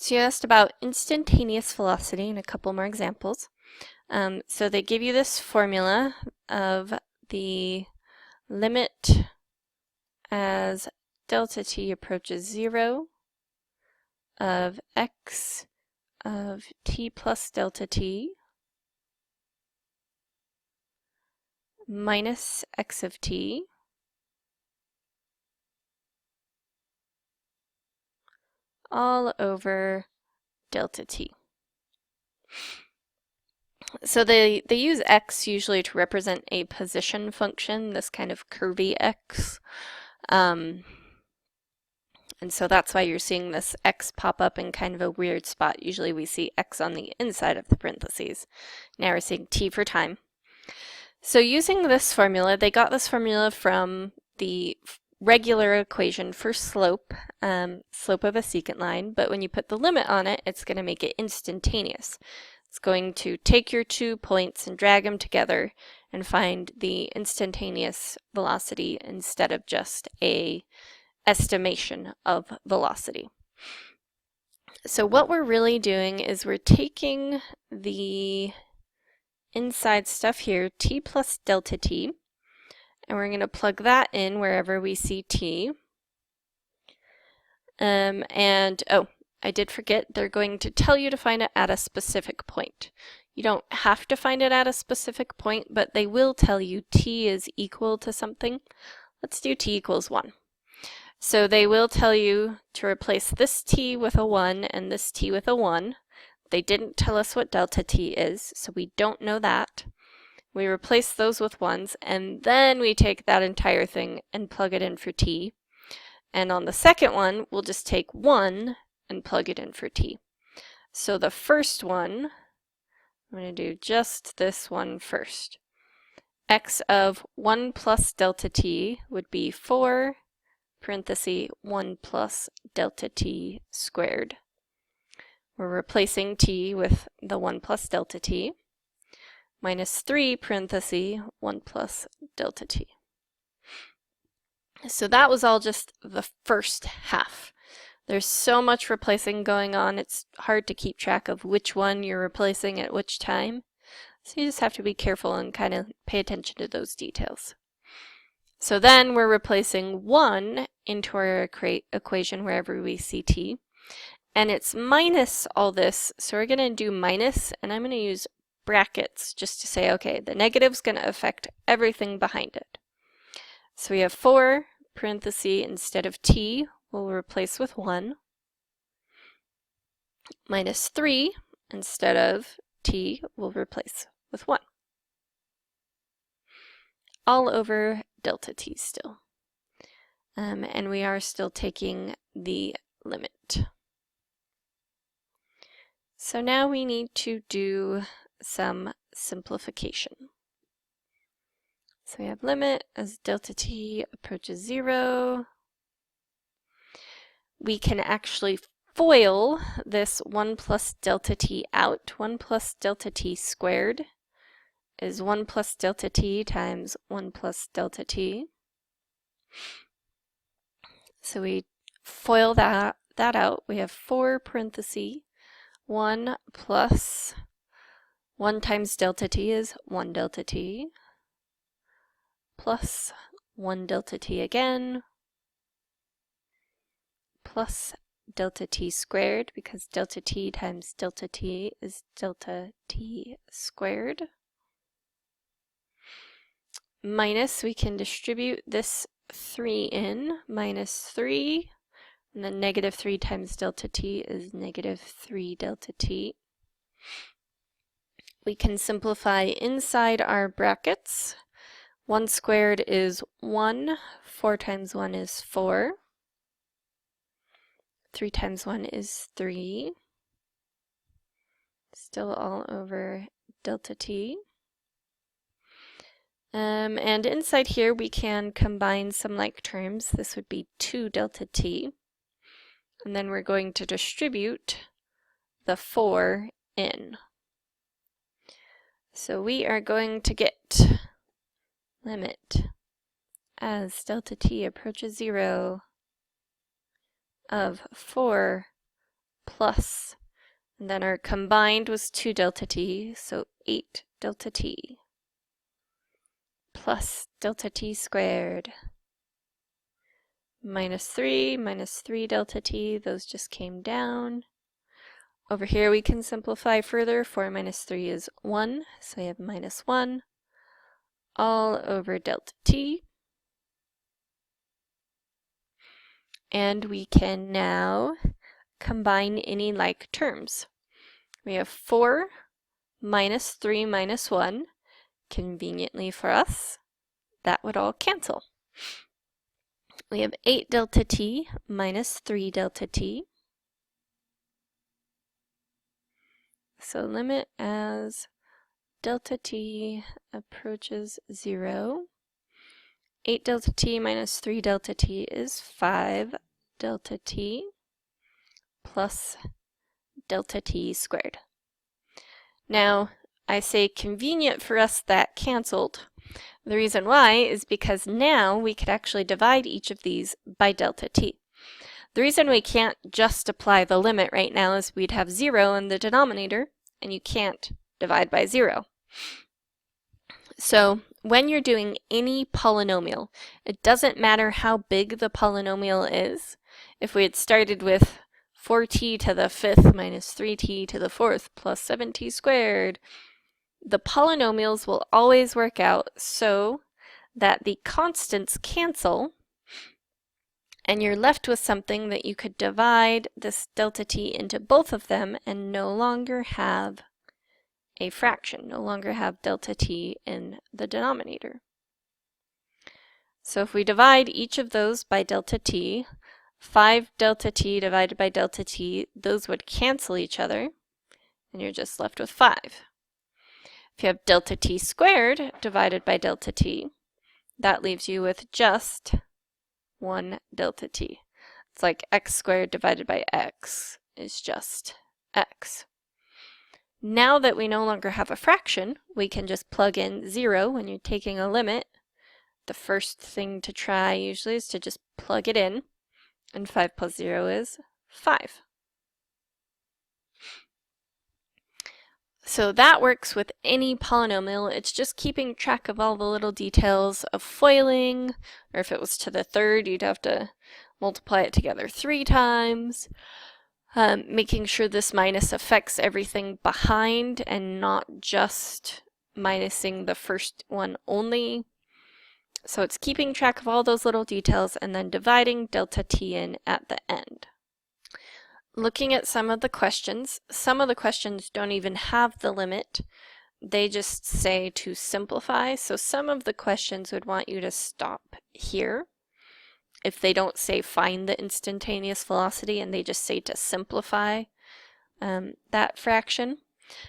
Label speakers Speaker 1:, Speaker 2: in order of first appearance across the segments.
Speaker 1: So you asked about instantaneous velocity and a couple more examples. So they give you this formula of the limit as delta t approaches 0 of x of t plus delta t minus x of t all over delta t. So they use x usually to represent a position function, this kind of curvy x. And so that's why you're seeing this x pop up in kind of a weird spot. Usually we see x on the inside of the parentheses. Now we're seeing t for time. So using this formula, they got this formula from the regular equation for slope, slope of a secant line, but when you put the limit on it, it's going to make it instantaneous. It's going to take your 2 points and drag them together and find the instantaneous velocity instead of just a estimation of velocity. So what we're really doing is we're taking the inside stuff here, t plus delta t, and we're going to plug that in wherever we see t. Oh, I did forget, they're going to tell you to find it at a specific point. You don't have to find it at a specific point, but they will tell you t is equal to something. Let's do t equals 1. So they will tell you to replace this t with a 1 and this t with a 1. They didn't tell us what delta t is, so we don't know that. We replace those with 1s, and then we take that entire thing and plug it in for t. And on the second one, we'll just take 1 and plug it in for t. So the first one, I'm going to do just this one first. X of 1 plus delta t would be 4, parenthesis 1 plus delta t squared. We're replacing t with the 1 plus delta t, minus 3, parenthesis 1 plus delta t. So that was all just the first half. There's so much replacing going on, it's hard to keep track of which one you're replacing at which time. So you just have to be careful and kind of pay attention to those details. So then we're replacing 1 into our equation wherever we see t. And it's minus all this, so we're going to do minus, and I'm going to use brackets just to say, okay, the negative's going to affect everything behind it. So we have 4, parenthesis, instead of t, we'll replace with 1, minus 3, instead of t, we'll replace with 1. All over delta t still. And we are still taking the limit. So now we need to do some simplification. So we have limit as delta t approaches 0. We can actually FOIL this 1 plus delta t out. 1 plus delta t squared is 1 plus delta t times 1 plus delta t. So we FOIL that out. We have 4 parentheses 1 plus 1 times delta t is 1 delta t, plus 1 delta t again, plus delta t squared, because delta t times delta t is delta t squared, minus, we can distribute this 3 in, minus 3, and then negative 3 times delta t is negative 3 delta t. We can simplify inside our brackets. 1 squared is 1, 4 times 1 is 4, 3 times 1 is 3, still all over delta t. And inside here we can combine some like terms. This would be 2 delta t. And then we're going to distribute the 4 in. So we are going to get limit as delta t approaches 0 of 4 plus, and then our combined was 2 delta t, so 8 delta t plus delta t squared minus 3 delta t, those just came down. Over here we can simplify further. 4 minus 3 is 1, so we have minus 1 all over delta t. And we can now combine any like terms. We have 4 minus 3 minus 1. Conveniently for us, that would all cancel. We have 8 delta t minus 3 delta t. So limit as delta t approaches 0. 8 delta t minus 3 delta t is 5 delta t plus delta t squared. Now, I say convenient for us that canceled. The reason why is because now we could actually divide each of these by delta t. The reason we can't just apply the limit right now is we'd have 0 in the denominator, and you can't divide by 0. So when you're doing any polynomial, it doesn't matter how big the polynomial is. If we had started with 4t to the 5th minus 3t to the 4th plus 7t squared, the polynomials will always work out so that the constants cancel, and you're left with something that you could divide this delta t into both of them and no longer have a fraction, no longer have delta t in the denominator. So if we divide each of those by delta t, 5 delta t divided by delta t, those would cancel each other, and you're just left with 5. If you have delta t squared divided by delta t, that leaves you with just 1 delta t. It's like x squared divided by x is just x. Now that we no longer have a fraction, we can just plug in 0 when you're taking a limit. The first thing to try usually is to just plug it in, and 5 plus 0 is 5. So that works with any polynomial. It's just keeping track of all the little details of foiling, or if it was to the third, you'd have to multiply it together 3 times. Making sure this minus affects everything behind and not just minusing the first one only. So it's keeping track of all those little details and then dividing delta t in at the end. Looking at some of the questions don't even have the limit. They just say to simplify. So some of the questions would want you to stop here. If they don't say find the instantaneous velocity and they just say to simplify that fraction.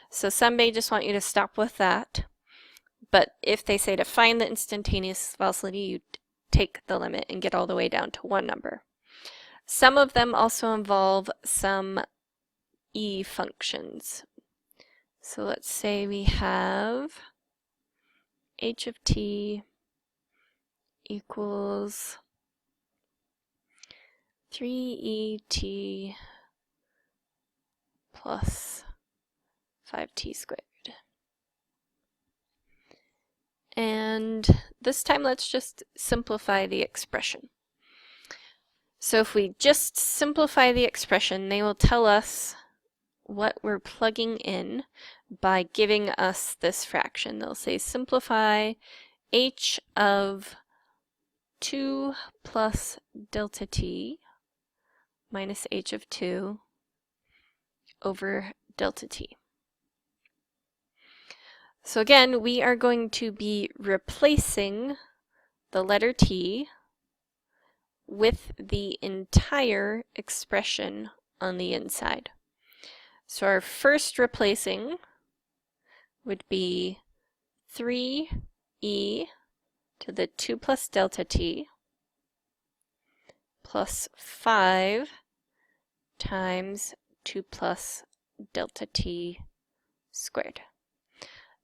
Speaker 1: So some may just want you to stop with that. But if they say to find the instantaneous velocity, you take the limit and get all the way down to one number. Some of them also involve some e functions. So let's say we have h of t equals 3et plus 5t squared. And this time let's just simplify the expression. So if we just simplify the expression, they will tell us what we're plugging in by giving us this fraction. They'll say simplify h of 2 plus delta t minus h of 2 over delta t. So again, we are going to be replacing the letter t with the entire expression on the inside. So our first replacing would be 3e to the 2 plus delta t plus 5 times 2 plus delta t squared.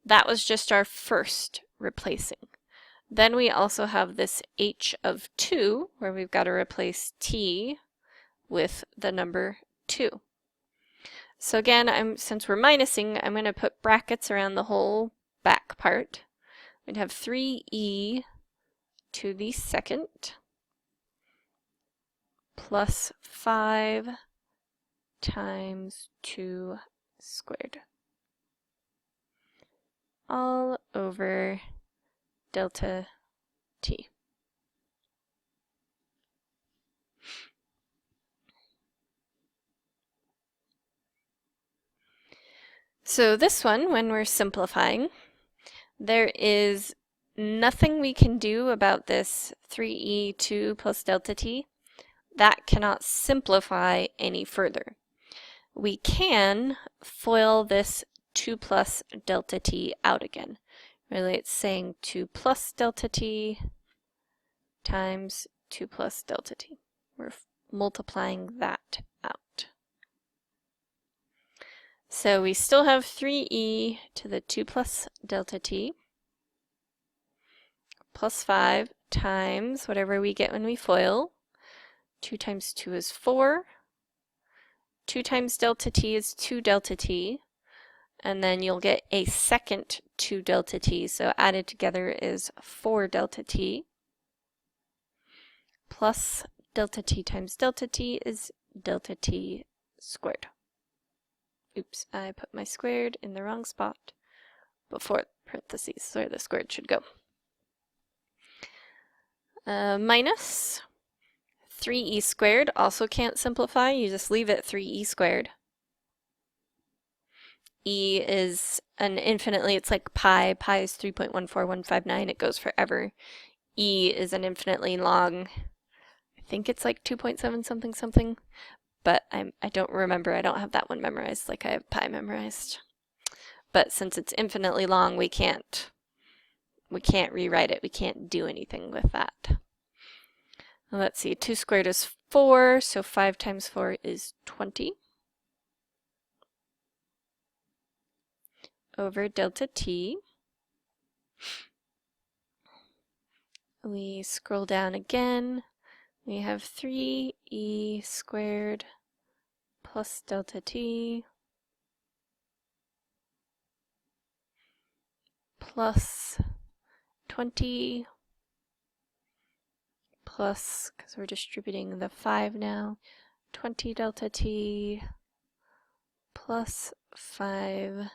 Speaker 1: That was just our first replacing. Then we also have this h of 2, where we've got to replace t with the number 2. So again, since we're minusing, I'm going to put brackets around the whole back part. We'd have 3e to the second plus 5 times 2 squared, all over delta t. So this one, when we're simplifying, there is nothing we can do about this 3e2 plus delta t. That cannot simplify any further. We can FOIL this 2 plus delta t out again. Really, it's saying 2 plus delta t times 2 plus delta t. We're multiplying that out. So we still have 3e to the 2 plus delta t plus 5 times whatever we get when we FOIL. 2 times 2 is 4. 2 times delta t is 2 delta t. And then you'll get a second 2 delta t, so added together is 4 delta t. Plus delta t times delta t is delta t squared. Oops, I put my squared in the wrong spot before parentheses, where the squared should go. Minus 3e squared also can't simplify, you just leave it 3e squared. E is an infinitely, it's like pi. Pi is 3.14159, it goes forever. E is an infinitely long, I think it's like 2.7 something something, but I don't remember. I don't have that one memorized like I have pi memorized. But since it's infinitely long, we can't rewrite it. We can't do anything with that. Let's see, 2 squared is 4, so 5 times 4 is 20. Over delta t. We scroll down again. We have 3e squared plus delta t plus 20 plus, because we're distributing the 5 now, 20 delta t plus 5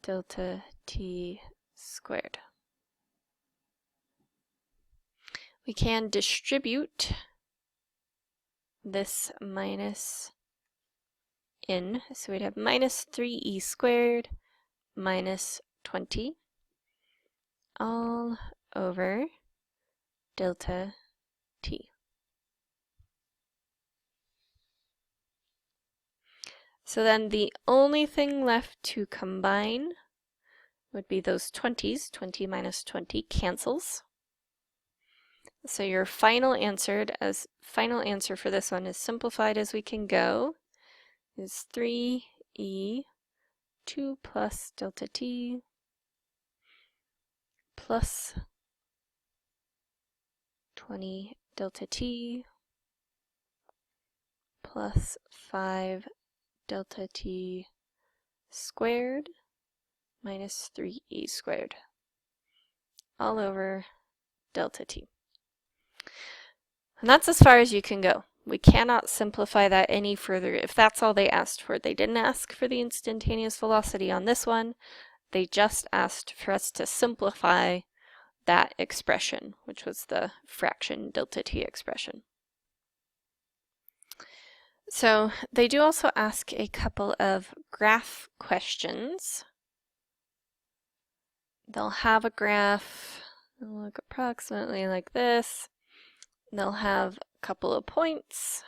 Speaker 1: delta t squared. We can distribute this minus in, so we'd have minus 3e squared minus 20 all over delta t. So then the only thing left to combine would be those 20s. 20 minus 20 cancels. So your final answer for this one, as simplified as we can go, is 3e 2 plus delta t plus 20 delta t plus 5 delta t squared minus 3e squared all over delta t. And that's as far as you can go. We cannot simplify that any further if that's all they asked for. They didn't ask for the instantaneous velocity on this one. They just asked for us to simplify that expression, which was the fraction delta t expression. So they do also ask a couple of graph questions. They'll have a graph, it'll look approximately like this. They'll have a couple of points.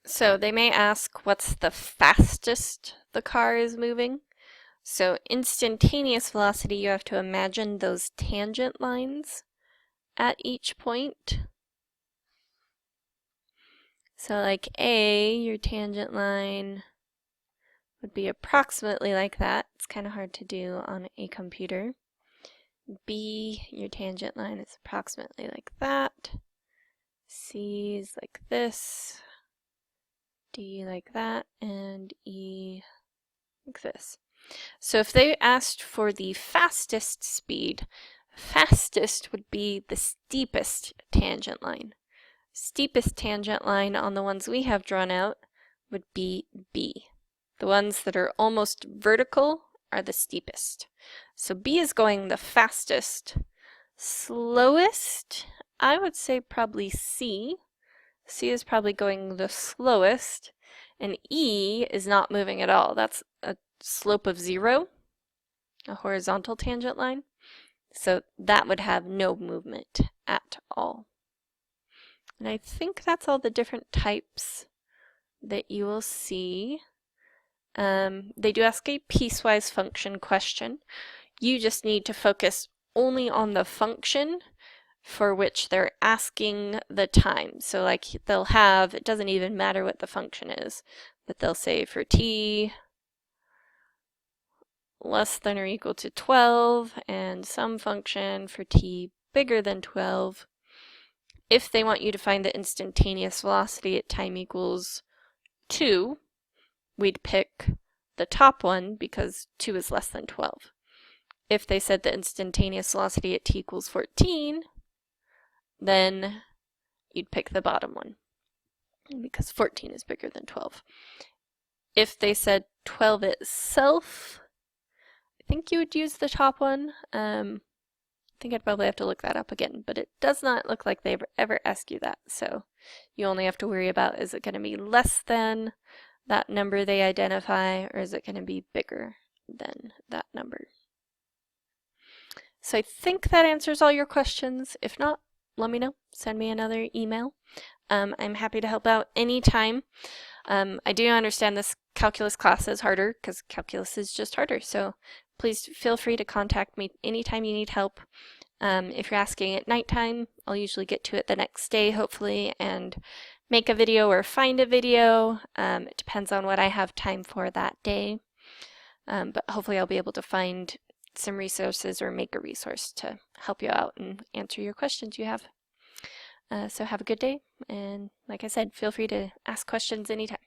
Speaker 1: So they may ask what's the fastest the car is moving. So instantaneous velocity, you have to imagine those tangent lines at each point. So like A, your tangent line would be approximately like that. It's kind of hard to do on a computer. B, your tangent line is approximately like that. C is like this. D like that. And E like this. So if they asked for the fastest speed, fastest would be the steepest tangent line. Steepest tangent line on the ones we have drawn out would be B. The ones that are almost vertical are the steepest. So B is going the fastest. Slowest, I would say probably C. C is probably going the slowest. And E is not moving at all. That's a slope of 0, a horizontal tangent line. So that would have no movement at all. And I think that's all the different types that you will see. They do ask a piecewise function question. You just need to focus only on the function for which they're asking the time. So like they'll have, it doesn't even matter what the function is, but they'll say for t less than or equal to 12 and some function for t bigger than 12. If they want you to find the instantaneous velocity at time equals 2, we'd pick the top one because 2 is less than 12. If they said the instantaneous velocity at t equals 14, then you'd pick the bottom one because 14 is bigger than 12. If they said 12 itself, I think you would use the top one. I think I'd probably have to look that up again, but it does not look like they ever ask you that. So you only have to worry about, is it going to be less than that number they identify, or is it going to be bigger than that number? So I think that answers all your questions. If not, let me know. Send me another email. I'm happy to help out anytime. I do understand this calculus class is harder because calculus is just harder. So please feel free to contact me anytime you need help. If you're asking at nighttime, I'll usually get to it the next day, hopefully, and make a video or find a video. It depends on what I have time for that day. But hopefully I'll be able to find some resources or make a resource to help you out and answer your questions you have. So have a good day, and like I said, feel free to ask questions anytime.